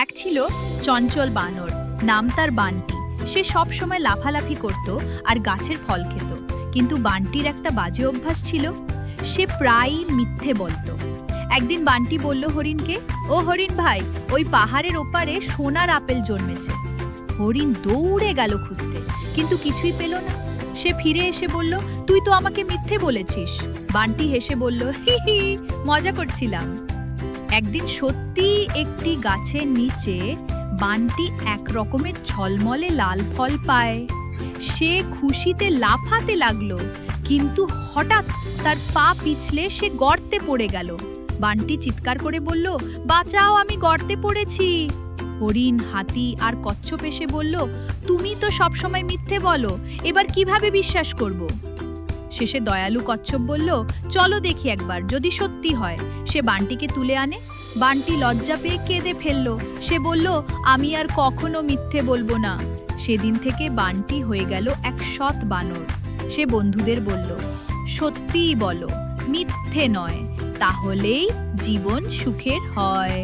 এক ছিল চঞ্চল বানর, নাম তার বান্টি। সে সব সময় লাফালাফি করত আর গাছের ফল খেত। কিন্তু বান্টির একটা বাজে অভ্যাস ছিল, সে প্রায়ই মিথ্যে বলতো। একদিন বান্টি বলল হরিণকে, ও হরিণ ভাই, ওই পাহাড়ের ওপারে সোনার আপেল জন্মেছে। হরিণ দৌড়ে গেল খুঁজতে, কিন্তু কিছুই পেল না। সে ফিরে এসে বলল, তুই তো আমাকে মিথ্যে বলেছিস। বান্টি হেসে বলল, হি হি, মজা করছিলাম। একদিন সত্যি একটি গাছের নিচে বান্টি এক রকমের ঝলমলে লাল ফল পায়। সে খুশিতে লাফাতে লাগলো, কিন্তু হঠাৎ তার পা পিছলে সে গর্তে পড়ে গেল। বান্টি চিৎকার করে বলল, বাঁচাও, আমি গর্তে পড়েছি। হরিণ, হাতি আর কচ্ছপ এসে বলল, তুমি তো সবসময় মিথ্যে বলো, এবার কিভাবে বিশ্বাস করব? শেষে দয়ালু কচ্ছপ বলল, চলো দেখি একবার, যদি সত্যি হয়। সে বান্টিকে তুলে আনে। বান্টি লজ্জা পেয়ে কেঁদে ফেলল। সে বলল, আমি আর কখনো মিথ্যে বলবো না। সেদিন থেকে বান্টি হয়ে গেল এক সৎ বানর। সে বন্ধুদের বলল, সত্যিই বলো, মিথ্যে নয়, তাহলেই জীবন সুখের হয়।